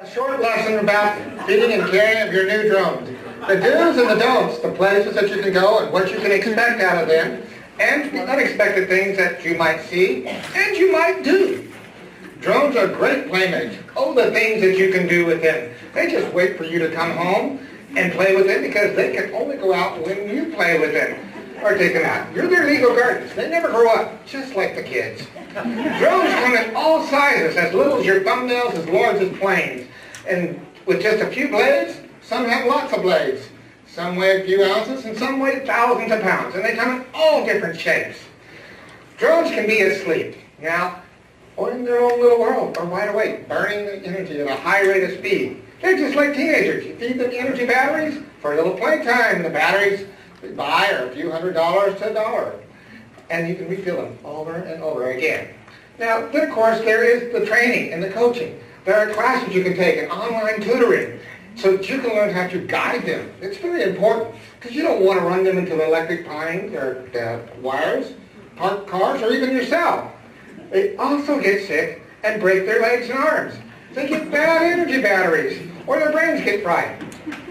A short lesson about feeding and caring of your new drones. The do's and the don'ts, the places that you can go and what you can expect out of them, and the unexpected things that you might see and you might do. Drones are great playmates. Oh, the things that you can do with them. They just wait for you to come home and play with them because they can only go out when you play with them or take them out. You're their legal guardians. They never grow up, just like the kids. Drones come in all sizes, as little as your thumbnails, as large as planes. And with just a few blades, some have lots of blades. Some weigh a few ounces and some weigh thousands of pounds. And they come in all different shapes. Drones can be asleep now, or in their own little world, or wide awake, burning the energy at a high rate of speed. They're just like teenagers. You feed them energy batteries for a little playtime. The batteries they buy are a few $100s to $1. And you can refill them over and over again. Now, then of course, there is the training and the coaching. There are classes you can take and online tutoring so that you can learn how to guide them. It's very important because you don't want to run them into the electric pines or wires, parked cars, or even yourself. They also get sick and break their legs and arms. They get bad energy batteries, or their brains get fried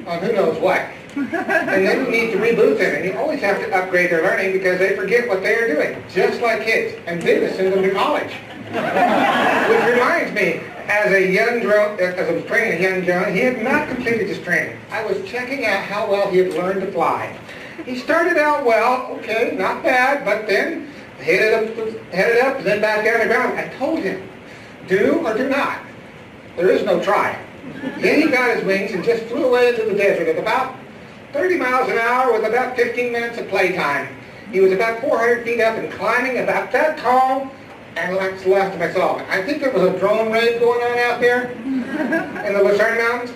on who knows what. And then you need to reboot them, and you always have to upgrade their learning because they forget what they are doing, just like kids, and then to send them to college. Which reminds me, as I was training a young drone, he had not completed his training. I was checking out how well he had learned to fly. He started out well, okay, not bad, but then headed up, then back down the ground. I told him, do or do not. There is no try. Then he got his wings and just flew away into the desert at about 30 miles an hour with about 15 minutes of playtime. He was about 400 feet up and climbing about that tall, and that's the last of I saw. I think there was a drone raid going on out there in the Lucerne Mountains.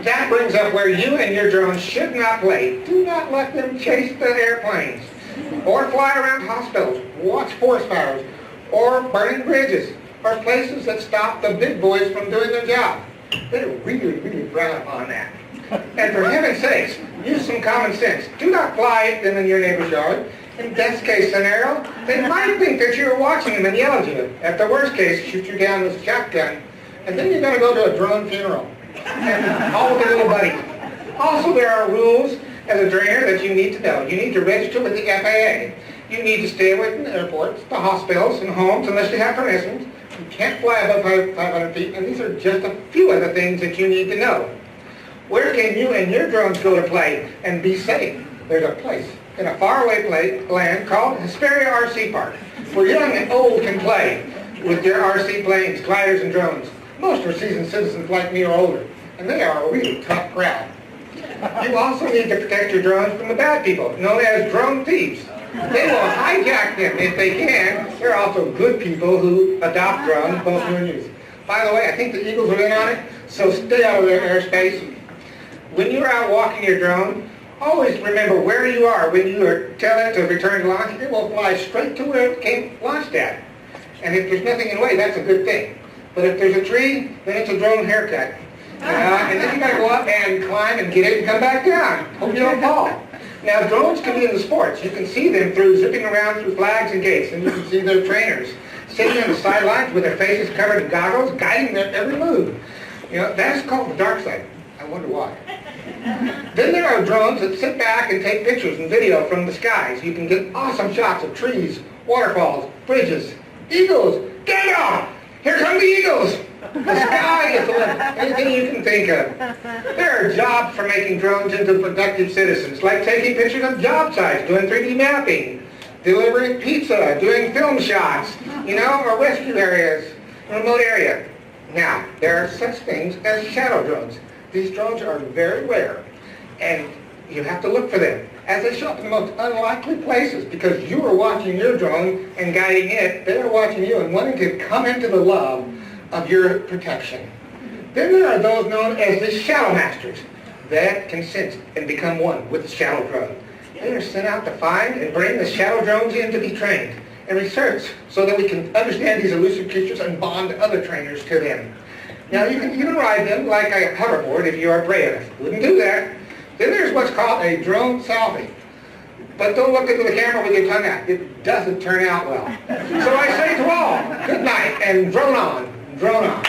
That brings up where you and your drones should not play. Do not let them chase the airplanes, or fly around hospitals, watch forest fires, or burning bridges, or places that stop the big boys from doing their job. They're really, really frown upon that. And for heaven's sakes, use some common sense. Do not fly them in your neighbor's yard. In best case scenario, they might think that you're watching them and yell at you. At the worst case, shoot you down with a shotgun. And then you're going to go to a drone funeral. And all with their little buddies. Also, there are rules as a drainer that you need to know. You need to register with the FAA. You need to stay away from the airports, the hospitals, and homes unless you have permissions. You can't fly above 500 feet, and these are just a few of the things that you need to know. Where can you and your drones go to play and be safe? There's a place in a faraway land called Hesperia RC Park, where young and old can play with their RC planes, gliders, and drones. Most are seasoned citizens like me or older, and they are a really tough crowd. You also need to protect your drones from the bad people, known as drone thieves. They will hijack them if they can. There are also good people who adopt drones, both new and used. By the way, I think the Eagles are in on it, so stay out of their airspace. When you're out walking your drone, always remember where you are. When you tell it to return to launch, it will fly straight to where it came launched at. And if there's nothing in the way, that's a good thing. But if there's a tree, then it's a drone haircut. And then you got to go up and climb and get it and come back down. Hope you don't fall. Now, drones can be in the sports. You can see them through zipping around through flags and gates, and you can see their trainers sitting on the sidelines with their faces covered in goggles, guiding their every move. You know, that's called the dark side. I wonder why. Then there are drones that sit back and take pictures and video from the skies. You can get awesome shots of trees, waterfalls, bridges, eagles. Get off! Here come the eagles! The sky is the limit. Anything you can think of. There are jobs for making drones into productive citizens, like taking pictures of job sites, doing 3D mapping, delivering pizza, doing film shots, or rescue areas, remote area. Now, there are such things as shadow drones. These drones are very rare, and you have to look for them, as they show up in the most unlikely places, because you are watching your drone and guiding it. They are watching you and wanting to come into the love of your protection. Then there are those known as the shadow masters that can sense and become one with the shadow drone. They are sent out to find and bring the shadow drones in to be trained and research so that we can understand these elusive creatures and bond other trainers to them. Now, you can even ride them like a hoverboard if you are brave enough. Wouldn't do that. Then there's what's called a drone selfie. But don't look into the camera with your tongue out. It doesn't turn out well. So I say to all, good night and drone on. Drone on.